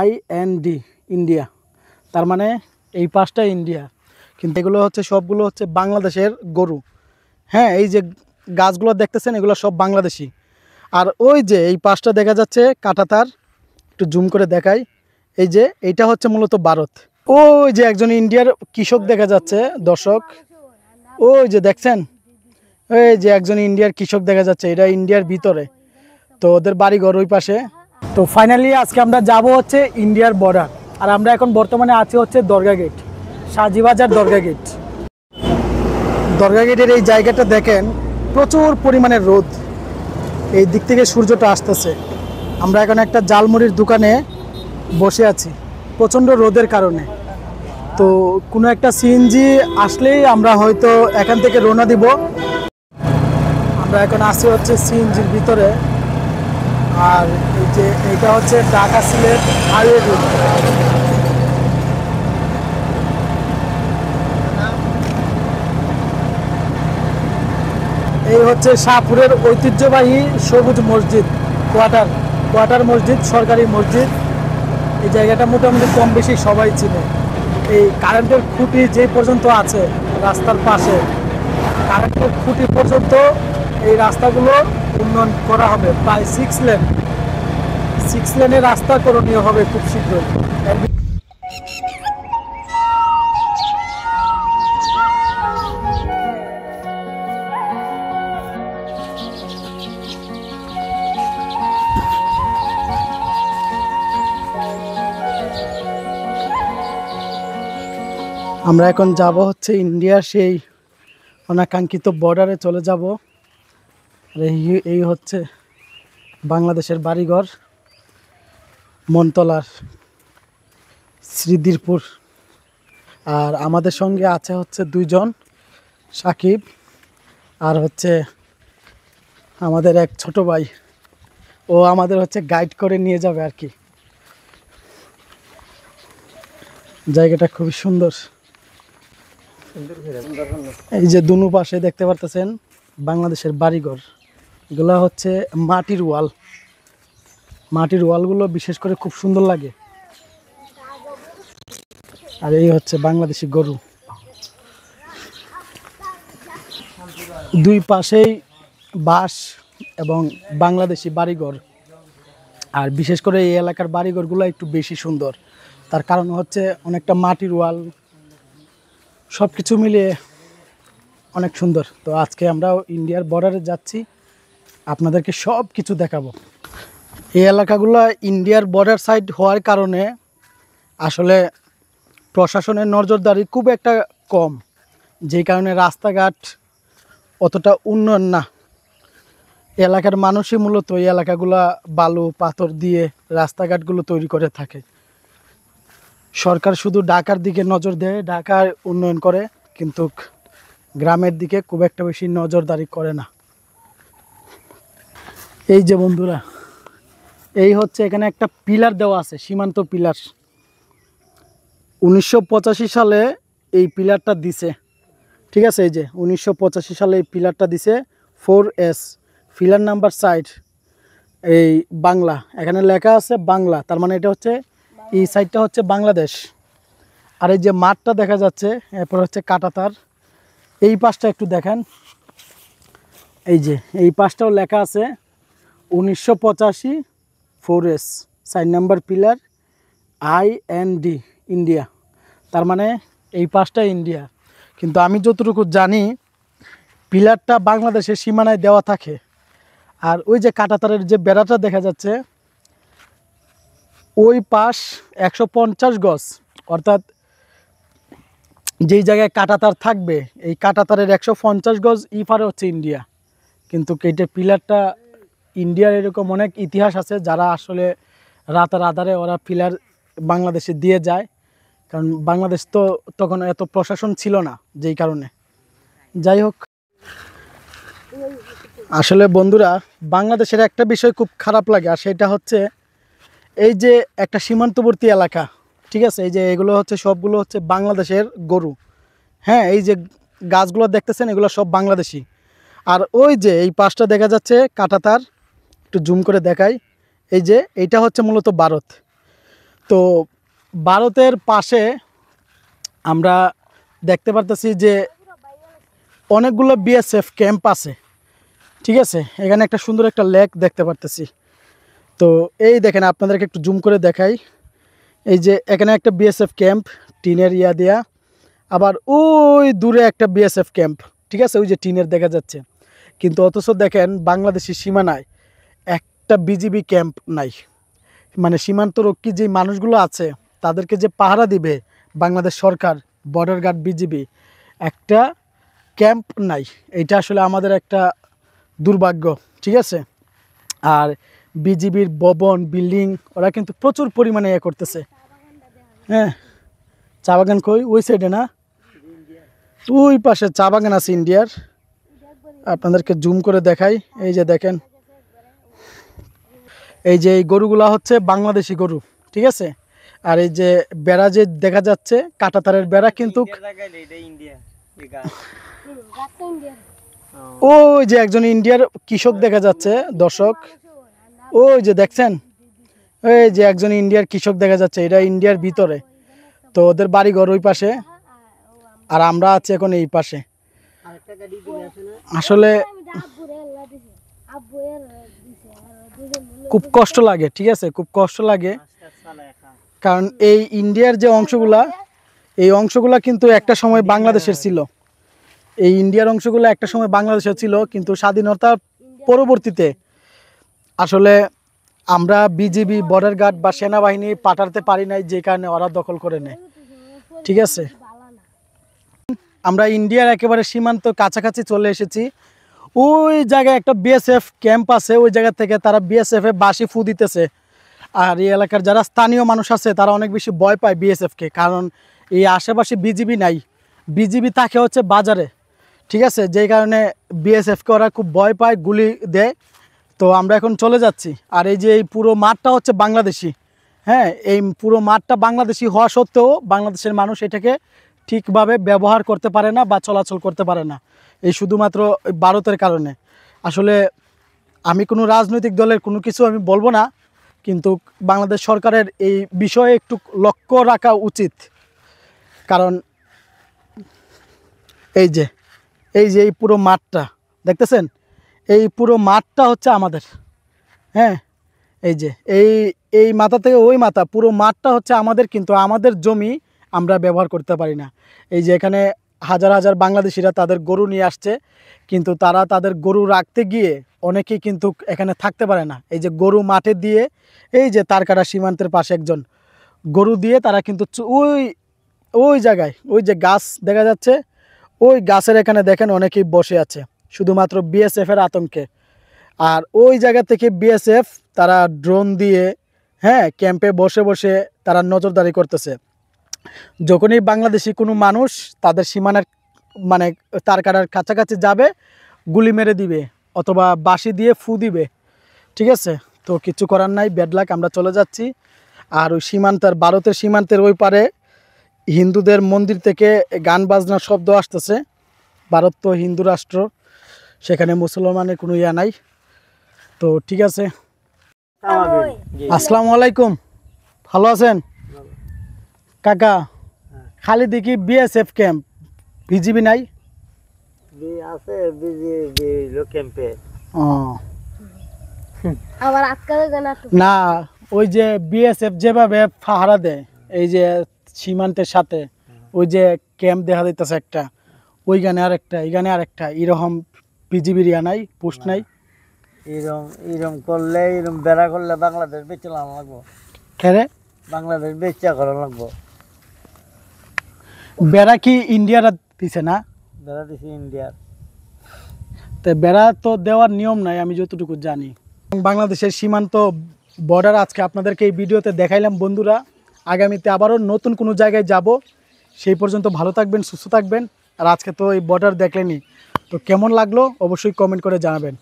IND India, তার মানে এই পাশটা ইন্ডিয়া, কিন্তু এগুলো হচ্ছে সবগুলো হচ্ছে বাংলাদেশের গরু। হ্যাঁ, এই যে গাছগুলো দেখতেছেন এগুলো সব বাংলাদেশি। আর ওই যে এই পাশটা দেখা যাচ্ছে কাঁটাতার, একটু জুম করে দেখাই, এই যে এইটা হচ্ছে মূলত ভারত। ওই যে একজন ইন্ডিয়ার কৃষক দেখা যাচ্ছে দর্শক, ওই যে দেখছেন, এই যে একজন ইন্ডিয়ার কৃষক দেখা যাচ্ছে, এটা ইন্ডিয়ার ভিতরে, তো ওদের বাড়িঘর ওই পাশে। তো ফাইনালি আজকে আমরা যাব হচ্ছে ইন্ডিয়ার বর্ডার, আর আমরা এখন বর্তমানে আছি হচ্ছে দরগা গেট, সাজিবাজার দরগা গেট। দরগা গেটের এই জায়গাটা দেখেন, প্রচুর পরিমাণে রোদ, এই দিক থেকে সূর্যটা আসতেছে। আমরা এখন একটা জালমুড়ির দোকানে বসে আছি প্রচণ্ড রোদের কারণে। তো কোনো একটা সিএনজি আসলেই আমরা হয়তো এখান থেকে রওনা দিব। আমরা এখন আসি হচ্ছে সিএনজির ভিতরে, আর এই যে এটা হচ্ছে ঢাকা সিলেট হাইওয়ে রুট। এই হচ্ছে শাহপুরের ঐতিহ্যবাহী সবুজ মসজিদ, কোয়ার্টার মসজিদ, সরকারি মসজিদ। এই জায়গাটা মোটামুটি কম বেশি সবাই চিনে। এই কারেন্টের খুঁটি যে পর্যন্ত আছে রাস্তার পাশে, কারেন্টের খুঁটি পর্যন্ত এই রাস্তাগুলো উন্নয়ন করা হবে, প্রায় 6 লেনের রাস্তা করণীয় হবে খুব শীঘ্রই। আমরা এখন যাব হচ্ছে ইন্ডিয়ার সেই অনাকাঙ্ক্ষিত বর্ডারে চলে যাব। এই হচ্ছে বাংলাদেশের বাড়িঘর, মনতলার শ্রীদিরপুর। আর আমাদের সঙ্গে আছে হচ্ছে 2 জন, সাকিব আর হচ্ছে আমাদের এক ছোট ভাই, ও আমাদের হচ্ছে গাইড করে নিয়ে যাবে আর কি। জায়গাটা খুবই সুন্দর। এই যে দুনো পাশে দেখতে পারতেছেন বাংলাদেশের বাড়িঘর, এগুলা হচ্ছে মাটির ওয়ালগুলো বিশেষ করে খুব সুন্দর লাগে। আর এই হচ্ছে বাংলাদেশি গরু, দুই পাশেই বাঁশ এবং বাংলাদেশি বাড়িঘর। আর বিশেষ করে এই এলাকার বাড়িঘরগুলো একটু বেশি সুন্দর, তার কারণ হচ্ছে অনেকটা মাটির ওয়াল, সব কিছু মিলিয়ে অনেক সুন্দর। তো আজকে আমরা ইন্ডিয়ার বর্ডারে যাচ্ছি, আপনাদেরকে সব কিছু দেখাবো। এই এলাকাগুলো ইন্ডিয়ার বর্ডার সাইড হওয়ার কারণে আসলে প্রশাসনের নজরদারি খুব একটা কম, যেই কারণে রাস্তাঘাট অতটা উন্নয়ন না। এলাকার মানুষই মূলত এই এলাকাগুলা বালু পাথর দিয়ে রাস্তাঘাটগুলো তৈরি করে থাকে। সরকার শুধু ঢাকার দিকে নজর দেয়, ঢাকার উন্নয়ন করে, কিন্তু গ্রামের দিকে খুব একটা বেশি নজরদারি করে না। এই যে বন্ধুরা, এই হচ্ছে এখানে একটা পিলার দেওয়া আছে, সীমান্ত পিলার। 1985 সালে এই পিলারটা দিছে, ঠিক আছে। এই যে 1985 সালে এই পিলারটা দিছে 4S, পিলার নাম্বার 4, এই বাংলা, এখানে লেখা আছে বাংলা, তার মানে এটা হচ্ছে এই সাইডটা হচ্ছে বাংলাদেশ। আর এই যে মাঠটা দেখা যাচ্ছে, এরপর হচ্ছে কাঁটাতার। এই পাশটা একটু দেখেন, এই যে এই পাশটাও লেখা আছে 1985 4S, 4 number pillar, IND India, তার মানে এই পাশটা ইন্ডিয়া। কিন্তু আমি যতটুকু জানি পিলারটা বাংলাদেশের সীমানায় দেওয়া থাকে। আর ওই যে কাঁটাতারের যে বেড়াটা দেখা যাচ্ছে, ওই পাশ 150 গজ, অর্থাৎ যেই জায়গায় কাঁটাতার থাকবে এই কাঁটাতারের 150 গজ ইপারে হচ্ছে ইন্ডিয়া। কিন্তু এইটা পিলারটা ইন্ডিয়ার এরকম অনেক ইতিহাস আছে, যারা আসলে রাতার আধারে ওরা পিলার বাংলাদেশে দিয়ে যায়, কারণ বাংলাদেশ তো তখন এত প্রশাসন ছিল না, যেই কারণে। যাই হোক, আসলে বন্ধুরা বাংলাদেশের একটা বিষয় খুব খারাপ লাগে, আর সেটা হচ্ছে এই যে একটা সীমান্তবর্তী এলাকা, ঠিক আছে, এই যে এগুলো হচ্ছে সবগুলো হচ্ছে বাংলাদেশের গরু। হ্যাঁ, এই যে গাছগুলো দেখতেছেন এগুলো সব বাংলাদেশি। আর ওই যে এই পাশটা দেখা যাচ্ছে কাঁটাতার, একটু জুম করে দেখাই, এই যে এইটা হচ্ছে মূলত ভারত। তো ভারতের পাশে আমরা দেখতে পারতেছি যে অনেকগুলো বিএসএফ ক্যাম্প আছে, ঠিক আছে। এখানে একটা সুন্দর একটা লেক দেখতে পারতেছি। তো এই দেখেন, আপনাদেরকে একটু জুম করে দেখাই। এই যে এখানে একটা বিএসএফ ক্যাম্প টিনের ইয়া দেয়া, আবার ওই দূরে একটা বিএসএফ ক্যাম্প, ঠিক আছে, ওই যে টিনের দেখা যাচ্ছে। কিন্তু অথচ দেখেন বাংলাদেশের সীমানায় একটা বিজিবি ক্যাম্প নাই। মানে সীমান্তরক্ষী যে মানুষগুলো আছে তাদেরকে যে পাহারা দিবে বাংলাদেশ সরকার, বর্ডার গার্ড, বিজিবি, একটা ক্যাম্প নাই। এইটা আসলে আমাদের একটা দুর্ভাগ্য, ঠিক আছে। আর বিজিবির ভবন, বিল্ডিং ওরা কিন্তু প্রচুর পরিমাণে ইয়ে করতেছে। হ্যাঁ, চা বাগান কই? ওই সাইডে না, ওই পাশে চা বাগান আছে ইন্ডিয়ার। আপনাদেরকে জুম করে দেখাই। এই যে দেখেন, এই যে এই গরুগুলা হচ্ছে বাংলাদেশি গরু, ঠিক আছে। আর এই যে বেড়া যে দেখা যাচ্ছে, কাঁটাতারের বেড়া, কিন্তু ওই যে একজন ইন্ডিয়ার কৃষক দেখা যাচ্ছে দর্শক, ওই যে দেখছেন, এই যে একজন ইন্ডিয়ার কৃষক দেখা যাচ্ছে, এটা ইন্ডিয়ার ভিতরে। তো ওদের বাড়িঘর ওই পাশে, আর আমরা আছি এখন এই পাশে। আসলে খুব কষ্ট লাগে, ঠিক আছে, খুব কষ্ট লাগে। কারণ এই ইন্ডিয়ার যে অংশগুলা, এই অংশগুলা কিন্তু একটা সময় বাংলাদেশের ছিল। এই ইন্ডিয়ার অংশগুলো একটা সময় বাংলাদেশের ছিল, কিন্তু স্বাধীনতার পরবর্তীতে আসলে আমরা বিজিবি, বর্ডার গার্ড বা সেনাবাহিনী পাঠাতে পারি নাই, যে কারণে ওরা দখল করে নেয়, ঠিক আছে। আমরা ইন্ডিয়ার একেবারে সীমান্ত কাছাকাছি চলে এসেছি। ওই জায়গায় একটা বিএসএফ ক্যাম্প আছে, ওই জায়গা থেকে তারা বিএসএফ এ বাঁশি ফু দিতেছে। আর এই এলাকার যারা স্থানীয় মানুষ আছে তারা অনেক বেশি ভয় পায় বিএসএফকে, কারণ এই আশেপাশে বিজিবি নাই। বিজিবি থাকে হচ্ছে বাজারে, ঠিক আছে, যেই কারণে বিএসএফকে ওরা খুব ভয় পায়, গুলি দেয়। তো আমরা এখন চলে যাচ্ছি। আর এই যে এই পুরো মাঠটা হচ্ছে বাংলাদেশি, হ্যাঁ, এই পুরো মাঠটা বাংলাদেশি হওয়া সত্ত্বেও বাংলাদেশের মানুষ এটাকে ঠিকভাবে ব্যবহার করতে পারে না বা চলাচল করতে পারে না, এই শুধুমাত্র ভারতের কারণে। আসলে আমি কোনো রাজনৈতিক দলের কোনো কিছু আমি বলবো না, কিন্তু বাংলাদেশ সরকারের এই বিষয়ে একটু লক্ষ্য রাখা উচিত। কারণ এই যে এই পুরো মাঠটা দেখতেছেন, এই পুরো মাঠটা হচ্ছে আমাদের। হ্যাঁ, এই যে এই মাথা থেকে ওই মাথা, পুরো মাঠটা হচ্ছে আমাদের, কিন্তু আমাদের জমি আমরা ব্যবহার করতে পারি না। এই যে এখানে হাজার হাজার বাংলাদেশিরা তাদের গরু নিয়ে আসছে, কিন্তু তারা তাদের গরু রাখতে গিয়ে অনেকেই কিন্তু এখানে থাকতে পারে না। এই যে গরু মাঠে দিয়ে, এই যে তারকাটা সীমান্তের পাশে একজন গরু দিয়ে তারা কিন্তু ওই ওই জায়গায়, ওই যে গাছ দেখা যাচ্ছে, ওই গাছের এখানে দেখেন অনেকেই বসে আছে শুধুমাত্র বিএসএফের আতঙ্কে। আর ওই জায়গা থেকে বিএসএফ তারা ড্রোন দিয়ে, হ্যাঁ, ক্যাম্পে বসে বসে তারা নজরদারি করতেছে। যখনই বাংলাদেশি কোনো মানুষ তাদের সীমানার মানে তারকাটার কাছাকাছি যাবে, গুলি মেরে দিবে অথবা বাঁশি দিয়ে ফু দিবে, ঠিক আছে। তো কিছু করার নাই, ব্যাড লাক, আমরা চলে যাচ্ছি। আর ওই সীমান্তের, ভারতের সীমান্তের ওই পারে হিন্দুদের মন্দির থেকে গান বাজনার শব্দ আসতেছে। ভারত তো হিন্দু রাষ্ট্র, সেখানে মুসলমানের কোনো ইয়া নাই। তো ঠিক আছে, আসসালামু আলাইকুম, ভালো আছেন কাকা? খালি দেখি বিএসএফ ক্যাম্প, বিজিবি নাই? আছে বিজিবি ক্যাম্পে। ও না, ওই যে বিএসএফ যেভাবে পাহারা দেয় এই যে সীমান্তের সাথে, ওই যে ক্যাম্প দেখা যাইতেছে একটা, ওইখানে আরেকটা, এইখানে আরেকটা, এরকম বিজিবির ইয়া নাই, পোস্ট নাই? এরম করলে, এরম বেড়া করলে বাংলাদেশ বেঁচে লাগবো। খেরে বাংলাদেশ বেচা করা লাগবো। বেড়া কি ইন্ডিয়ারা দিছে না? বেড়া দিছে ইন্ডিয়ার। তো বেড়া তো দেওয়ার নিয়ম নাই আমি যতটুকু জানি। বাংলাদেশের সীমান্ত বর্ডার আজকে আপনাদেরকে এই ভিডিওতে দেখাইলাম বন্ধুরা। আগামীতে আবারও নতুন কোনো জায়গায় যাব। সেই পর্যন্ত ভালো থাকবেন, সুস্থ থাকবেন। আর আজকে তো এই বর্ডার দেখলেনই, তো কেমন লাগলো অবশ্যই কমেন্ট করে জানাবেন।